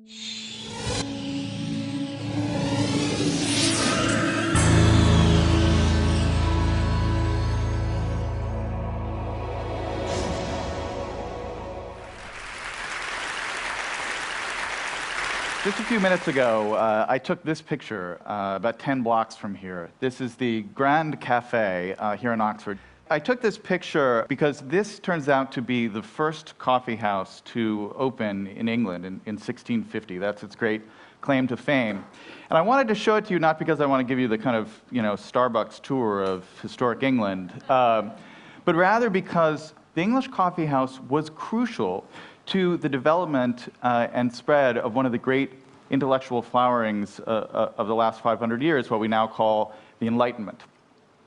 Just a few minutes ago, I took this picture about 10 blocks from here. This is the Grand Cafe here in Oxford. I took this picture because this turns out to be the first coffee house to open in England in 1650. That's its great claim to fame. And I wanted to show it to you not because I want to give you the kind of, Starbucks tour of historic England, but rather because the English coffee house was crucial to the development and spread of one of the great intellectual flowerings of the last 500 years, what we now call the Enlightenment.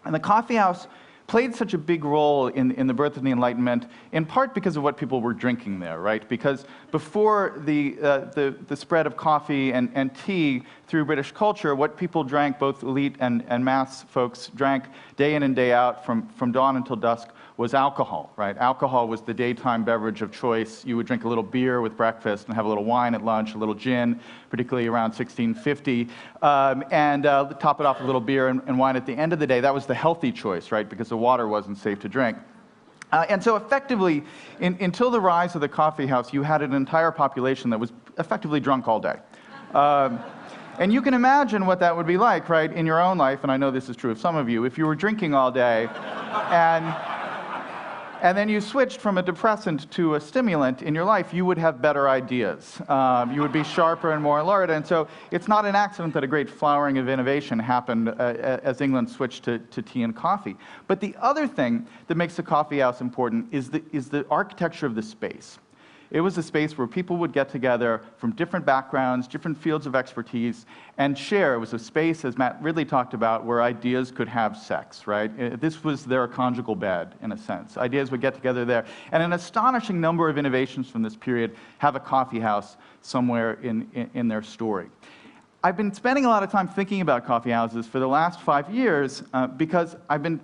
And the coffee house played such a big role in the birth of the Enlightenment, in part because of what people were drinking there, right? Because before the spread of coffee and tea through British culture, what people drank, both elite and mass folks drank day in and day out from dawn until dusk, was alcohol, right? Alcohol was the daytime beverage of choice. You would drink a little beer with breakfast and have a little wine at lunch, a little gin, particularly around 1650, and top it off with a little beer and wine at the end of the day. That was the healthy choice, right? Because the water wasn't safe to drink. And so effectively, until the rise of the coffee house, you had an entire population that was effectively drunk all day. And you can imagine what that would be like, right, in your own life, and I know this is true of some of you, if you were drinking all day and then you switched from a depressant to a stimulant in your life, you would have better ideas. You would be sharper and more alert. And so it's not an accident that a great flowering of innovation happened as England switched to tea and coffee. But the other thing that makes the coffee house important is the architecture of the space. It was a space where people would get together from different backgrounds, different fields of expertise, and share. It was a space, as Matt Ridley talked about, where ideas could have sex, right? This was their conjugal bed, in a sense. Ideas would get together there. And an astonishing number of innovations from this period have a coffee house somewhere in their story. I've been spending a lot of time thinking about coffee houses for the last 5 years because I've been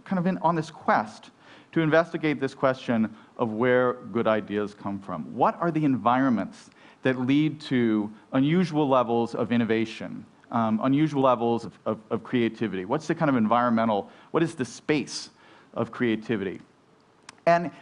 kind of on this quest to investigate this question of where good ideas come from. What are the environments that lead to unusual levels of innovation, unusual levels of creativity? What's the kind of environmental, what is the space of creativity? And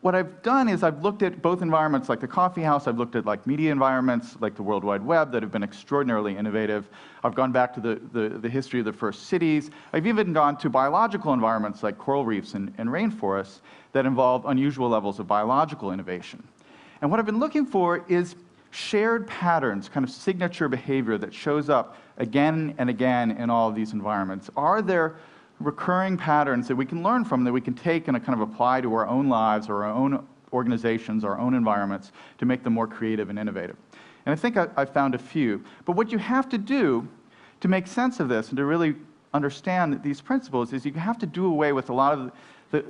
what I've done is I've looked at both environments like the coffee house, I've looked at like media environments like the World Wide Web that have been extraordinarily innovative. I've gone back to the history of the first cities. I've even gone to biological environments like coral reefs and rainforests that involve unusual levels of biological innovation. And what I've been looking for is shared patterns, kind of signature behavior that shows up again and again in all of these environments. Are there recurring patterns that we can learn from, that we can take and kind of apply to our own lives or our own organizations, our own environments, to make them more creative and innovative? And I think I found a few. But what you have to do to make sense of this and to really understand these principles is you have to do away with a lot of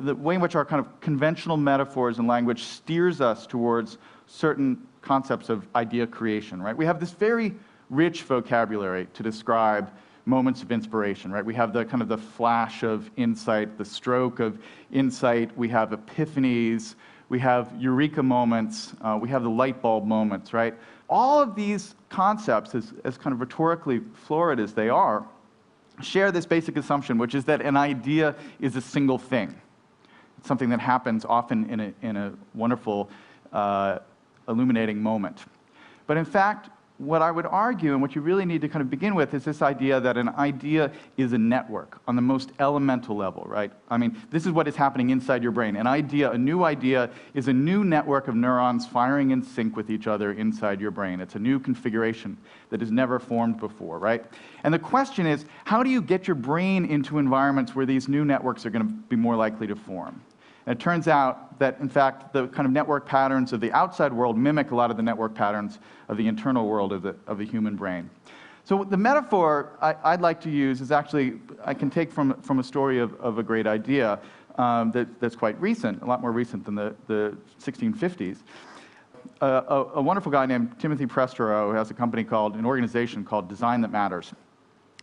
the way in which our kind of conventional metaphors and language steers us towards certain concepts of idea creation, right? We have this very rich vocabulary to describe moments of inspiration, right? We have the kind of the flash of insight, the stroke of insight, we have epiphanies, we have eureka moments, we have the light bulb moments, right? All of these concepts, as kind of rhetorically florid as they are, share this basic assumption, which is that an idea is a single thing. It's something that happens often in a wonderful, illuminating moment. But in fact, what I would argue, and what you really need to kind of begin with, is this idea that an idea is a network on the most elemental level, right? I mean, this is what is happening inside your brain. An idea, a new idea, is a new network of neurons firing in sync with each other inside your brain. It's a new configuration that has never formed before, right? And the question is, how do you get your brain into environments where these new networks are going to be more likely to form? And it turns out that, in fact, the kind of network patterns of the outside world mimic a lot of the network patterns of the internal world of the human brain. So the metaphor I'd like to use is actually, I can take from a story of a great idea that's quite recent, a lot more recent than the 1650s. A wonderful guy named Timothy Prestero has an organization called Design That Matters.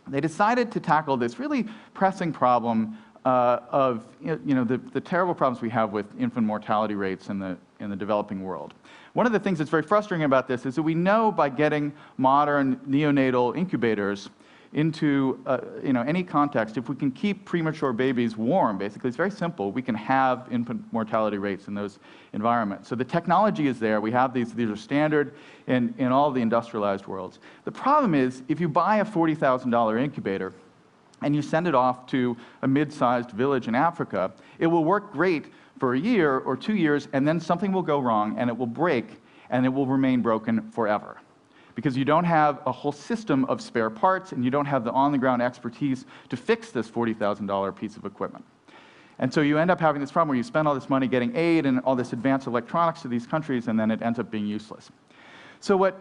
They decided to tackle this really pressing problem of the terrible problems we have with infant mortality rates in in the developing world. One of the things that's very frustrating about this is that we know by getting modern neonatal incubators into any context, if we can keep premature babies warm, basically, it's very simple. We can have infant mortality rates in those environments. So the technology is there. We have these are standard in all the industrialized worlds. The problem is, if you buy a $40,000 incubator and you send it off to a mid-sized village in Africa, it will work great for a year or 2 years, and then something will go wrong, and it will break, and it will remain broken forever. Because you don't have a whole system of spare parts, and you don't have the on-the-ground expertise to fix this $40,000 piece of equipment. And so you end up having this problem where you spend all this money getting aid and all this advanced electronics to these countries, and then it ends up being useless. So what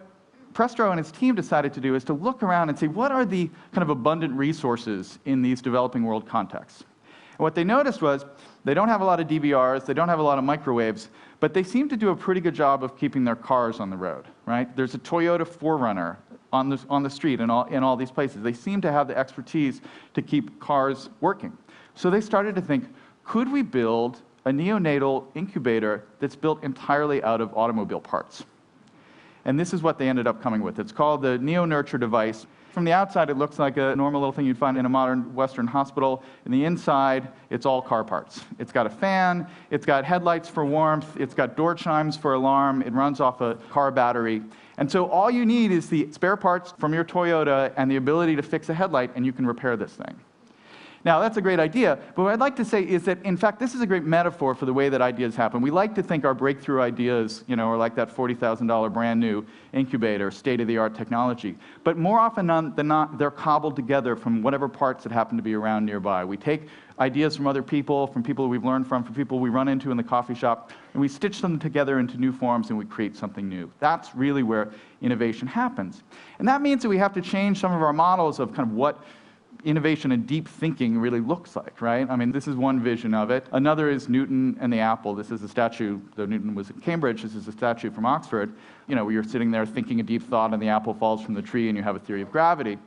Prestro and his team decided to do is to look around and see what are the kind of abundant resources in these developing world contexts. And what they noticed was they don't have a lot of DVRs, they don't have a lot of microwaves, but they seem to do a pretty good job of keeping their cars on the road, right? There's a Toyota 4Runner on the street in all these places. They seem to have the expertise to keep cars working. So they started to think, could we build a neonatal incubator that's built entirely out of automobile parts? And this is what they ended up coming with. It's called the Neo-Nurture device. From the outside, it looks like a normal little thing you'd find in a modern Western hospital. In the inside, it's all car parts. It's got a fan, it's got headlights for warmth, it's got door chimes for alarm, it runs off a car battery. And so all you need is the spare parts from your Toyota and the ability to fix a headlight, and you can repair this thing. Now, that's a great idea, but what I'd like to say is that, in fact, this is a great metaphor for the way that ideas happen. We like to think our breakthrough ideas, are like that $40,000 brand new incubator, state-of-the-art technology. But more often than not, they're cobbled together from whatever parts that happen to be around nearby. We take ideas from other people, from people we've learned from people we run into in the coffee shop, and we stitch them together into new forms and we create something new. That's really where innovation happens. And that means that we have to change some of our models of kind of what innovation and deep thinking really looks like, right? I mean, this is one vision of it. Another is Newton and the apple. This is a statue, though Newton was at Cambridge, this is a statue from Oxford, where you're sitting there thinking a deep thought and the apple falls from the tree and you have a theory of gravity.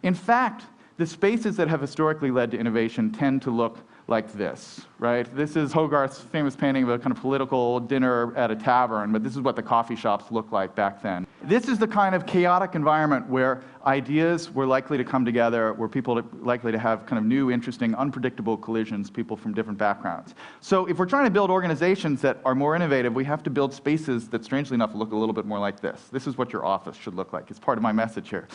In fact, the spaces that have historically led to innovation tend to look like this, right? This is Hogarth's famous painting of a kind of political dinner at a tavern, but this is what the coffee shops looked like back then. This is the kind of chaotic environment where ideas were likely to come together, where people are likely to have kind of new, interesting, unpredictable collisions, people from different backgrounds. So if we're trying to build organizations that are more innovative, we have to build spaces that, strangely enough, look a little bit more like this. This is what your office should look like. It's part of my message here.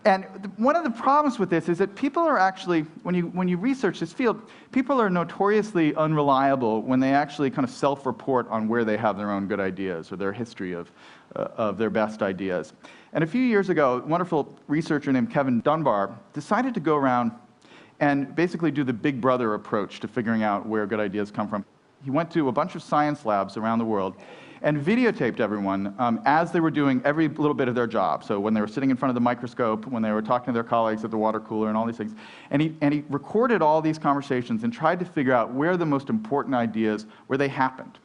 And one of the problems with this is that people are actually, when you research this field, people are notoriously unreliable when they actually kind of self-report on where they have their own good ideas or their history of their best ideas. And a few years ago, a wonderful researcher named Kevin Dunbar decided to go around and basically do the Big Brother approach to figuring out where good ideas come from. He went to a bunch of science labs around the world and videotaped everyone as they were doing every little bit of their job. So when they were sitting in front of the microscope, when they were talking to their colleagues at the water cooler and all these things. And he recorded all these conversations and tried to figure out where the most important ideas, where they happened.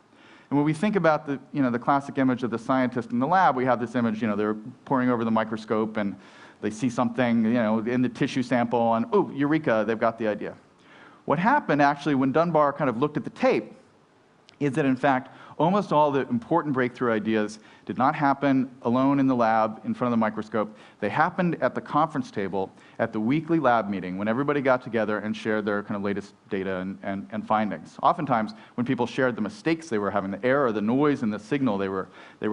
And when we think about the classic image of the scientist in the lab, we have this image, they're poring over the microscope and they see something, in the tissue sample and, oh, eureka, they've got the idea. What happened actually when Dunbar kind of looked at the tape is that, in fact, almost all the important breakthrough ideas did not happen alone in the lab in front of the microscope. They happened at the conference table at the weekly lab meeting when everybody got together and shared their kind of latest data and findings. Oftentimes, when people shared the mistakes they were having, the error, the noise, and the signal they were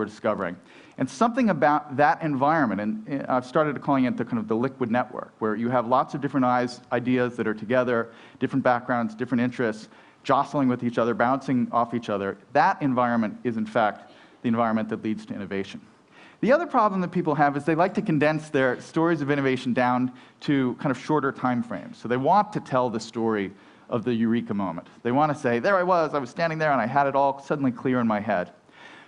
discovering. And something about that environment, and I've started calling it the kind of the liquid network, where you have lots of different ideas that are together, different backgrounds, different interests, jostling with each other, bouncing off each other. That environment is, in fact, the environment that leads to innovation. The other problem that people have is they like to condense their stories of innovation down to kind of shorter time frames. So they want to tell the story of the eureka moment. They want to say, there I was standing there and I had it all suddenly clear in my head.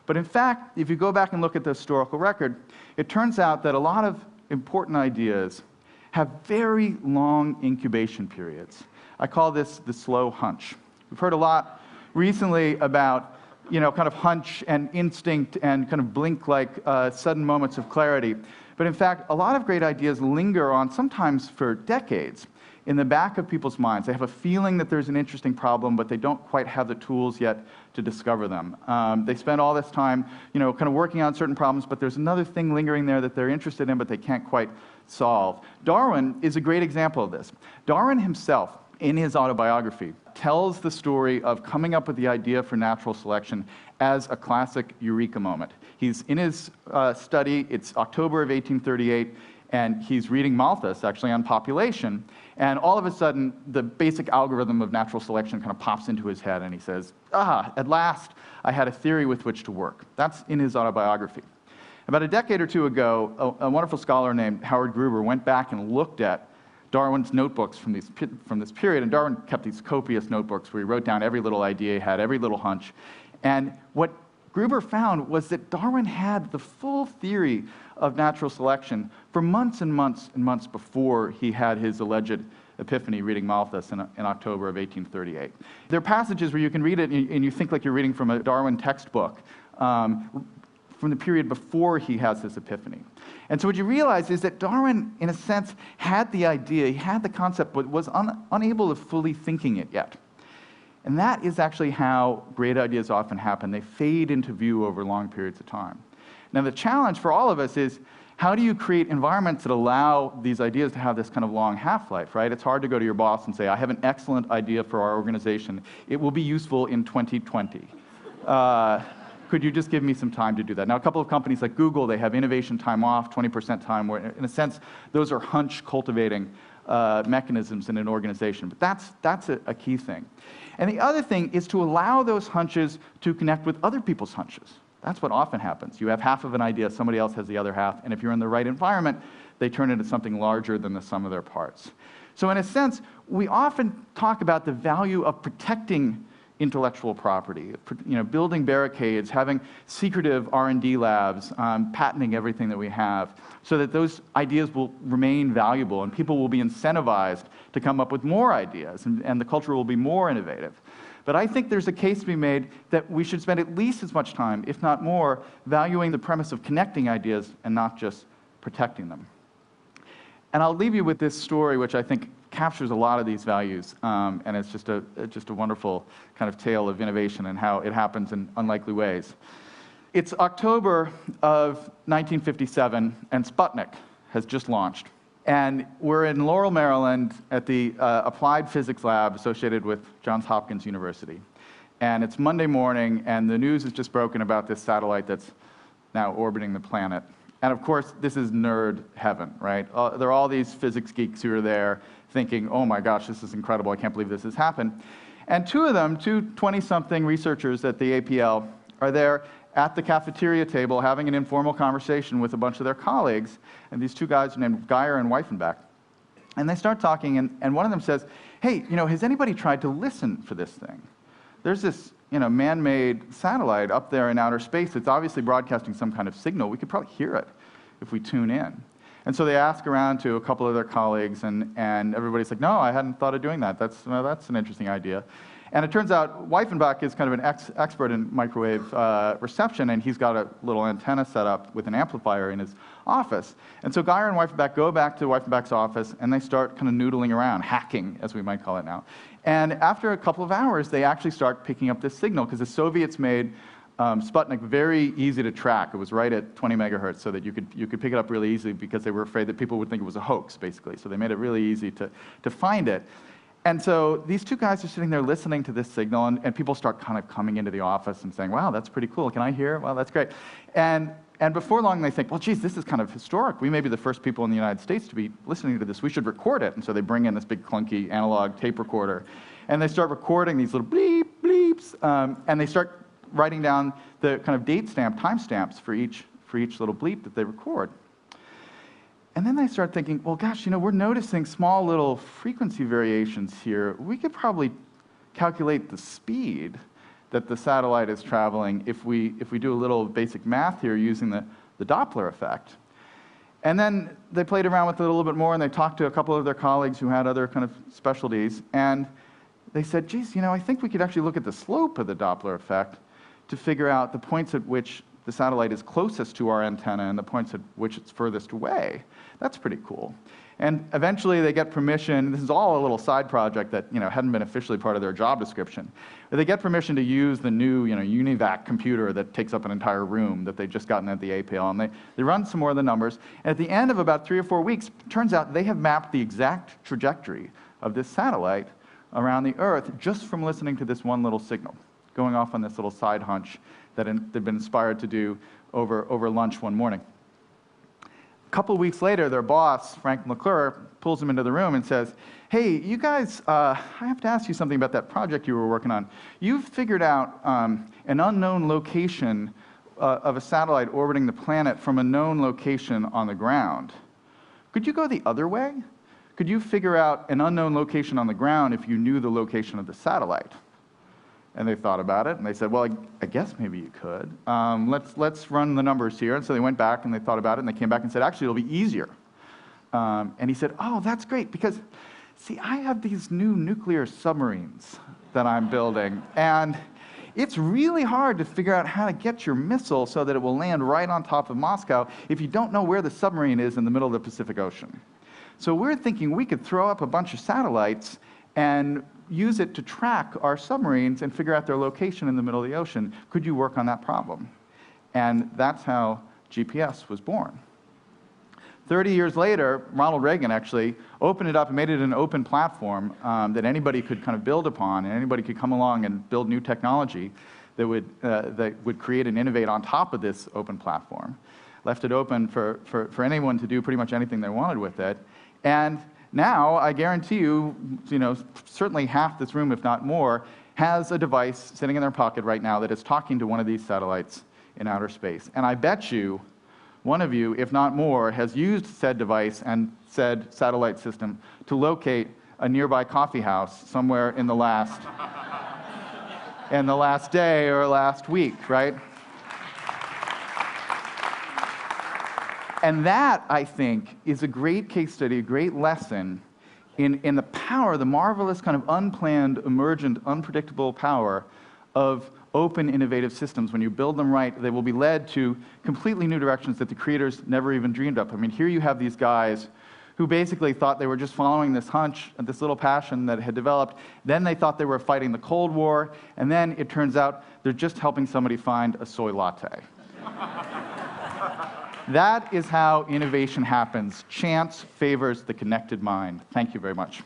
But in fact, if you go back and look at the historical record, it turns out that a lot of important ideas have very long incubation periods. I call this the slow hunch. We've heard a lot recently about, kind of hunch and instinct and kind of blink-like sudden moments of clarity. But in fact, a lot of great ideas linger on, sometimes for decades, in the back of people's minds. They have a feeling that there's an interesting problem, but they don't quite have the tools yet to discover them. They spend all this time, kind of working on certain problems, but there's another thing lingering there that they're interested in, but they can't quite solve. Darwin is a great example of this. Darwin himself, in his autobiography, tells the story of coming up with the idea for natural selection as a classic eureka moment. He's in his study, it's October of 1838, and he's reading Malthus, actually, on population, and all of a sudden, the basic algorithm of natural selection kind of pops into his head, and he says, at last, I had a theory with which to work. That's in his autobiography. About a decade or two ago, a wonderful scholar named Howard Gruber went back and looked at Darwin's notebooks from this period, and Darwin kept these copious notebooks where he wrote down every little idea he had, every little hunch. And what Gruber found was that Darwin had the full theory of natural selection for months and months and months before he had his alleged epiphany reading Malthus in October of 1838. There are passages where you can read it and you think like you're reading from a Darwin textbook from the period before he has this epiphany. And so what you realize is that Darwin, in a sense, had the idea, he had the concept, but was unable to fully thinking it yet. And that is actually how great ideas often happen. They fade into view over long periods of time. Now, the challenge for all of us is, how do you create environments that allow these ideas to have this kind of long half-life, right? It's hard to go to your boss and say, I have an excellent idea for our organization. It will be useful in 2020. Could you just give me some time to do that? Now, a couple of companies like Google, they have innovation time off, 20% time, where in a sense, those are hunch cultivating mechanisms in an organization. But that's a key thing. And the other thing is to allow those hunches to connect with other people's hunches. That's what often happens. You have half of an idea, somebody else has the other half, and if you're in the right environment, they turn into something larger than the sum of their parts. So in a sense, we often talk about the value of protecting intellectual property, building barricades, having secretive R&D labs, patenting everything that we have, so that those ideas will remain valuable and people will be incentivized to come up with more ideas, and the culture will be more innovative. But I think there's a case to be made that we should spend at least as much time, if not more, valuing the premise of connecting ideas and not just protecting them. And I'll leave you with this story, which I think captures a lot of these values, and it's just a wonderful kind of tale of innovation and how it happens in unlikely ways. It's October of 1957, and Sputnik has just launched. And we're in Laurel, Maryland, at the Applied Physics Lab associated with Johns Hopkins University. And it's Monday morning, and the news has just broken about this satellite that's now orbiting the planet. And of course, this is nerd heaven, right? There are all these physics geeks who are there thinking, oh my gosh, this is incredible, I can't believe this has happened. And two of them, two 20-something researchers at the APL, are there at the cafeteria table having an informal conversation with a bunch of their colleagues, and these two guys are named Geyer and Weifenbach. And they start talking, and one of them says, hey, has anybody tried to listen for this thing? There's this man-made satellite up there in outer space. It's obviously broadcasting some kind of signal. We could probably hear it if we tune in. And so they ask around to a couple of their colleagues, and everybody's like, no, I hadn't thought of doing that. That's an interesting idea. And it turns out Weifenbach is kind of an expert in microwave reception, and he's got a little antenna set up with an amplifier in his office. And so Geyer and Weifenbach go back to Weifenbach's office, and they start kind of noodling around, hacking, as we might call it now. And after a couple of hours, they actually start picking up this signal, because the Soviets made Sputnik very easy to track. It was right at 20 megahertz, so that you could pick it up really easily, because they were afraid that people would think it was a hoax, basically. So they made it really easy to find it. And so these two guys are sitting there listening to this signal, and people start kind of coming into the office and saying, wow, that's pretty cool. Can I hear? Well, that's great. And before long, they think, well, geez, this is kind of historic. We may be the first people in the United States to be listening to this. We should record it. And so they bring in this big clunky analog tape recorder, and they start recording these little bleep, bleeps, and they start writing down the kind of date stamp, time stamps for each little bleep that they record. And then they start thinking, well, gosh, we're noticing small little frequency variations here. We could probably calculate the speed that the satellite is traveling if we do a little basic math here using the Doppler effect. And then they played around with it a little bit more, and they talked to a couple of their colleagues who had other kind of specialties, and they said, geez, I think we could actually look at the slope of the Doppler effect to figure out the points at which the satellite is closest to our antenna and the points at which it's furthest away. That's pretty cool. And eventually they get permission. This is all a little side project that hadn't been officially part of their job description. But they get permission to use the new UniVac computer that takes up an entire room that they'd just gotten at the APL. And they run some more of the numbers. And at the end of about 3 or 4 weeks, it turns out they have mapped the exact trajectory of this satellite around the Earth just from listening to this one little signal, going off on this little side hunch that they'd been inspired to do over lunch one morning. A couple of weeks later, their boss, Frank McClure, pulls them into the room and says, hey, you guys, I have to ask you something about that project you were working on. You've figured out an unknown location of a satellite orbiting the planet from a known location on the ground. Could you go the other way? Could you figure out an unknown location on the ground if you knew the location of the satellite? And they thought about it, and they said, well, I guess maybe you could. Let's run the numbers here. And so they went back, and they thought about it, and they came back and said, actually, it'll be easier. And he said, oh, that's great, because, see, I have these new nuclear submarines that I'm building, and it's really hard to figure out how to get your missile so that it will land right on top of Moscow if you don't know where the submarine is in the middle of the Pacific Ocean. So we're thinking we could throw up a bunch of satellites and use it to track our submarines and figure out their location in the middle of the ocean. Could you work on that problem? And that's how GPS was born. 30 years later, Ronald Reagan actually opened it up and made it an open platform that anybody could kind of build upon, and anybody could come along and build new technology that would create and innovate on top of this open platform. Left it open for anyone to do pretty much anything they wanted with it. And now, I guarantee you, certainly half this room, if not more, has a device sitting in their pocket right now that is talking to one of these satellites in outer space. And I bet you, one of you, if not more, has used said device and said satellite system to locate a nearby coffee house somewhere in the last day or last week, right? And that, I think, is a great case study, a great lesson in the power, the marvelous kind of unplanned, emergent, unpredictable power of open, innovative systems. When you build them right, they will be led to completely new directions that the creators never even dreamed of. I mean, here you have these guys who basically thought they were just following this hunch, this little passion that had developed. Then they thought they were fighting the Cold War, and then it turns out they're just helping somebody find a soy latte. That is how innovation happens. Chance favors the connected mind. Thank you very much.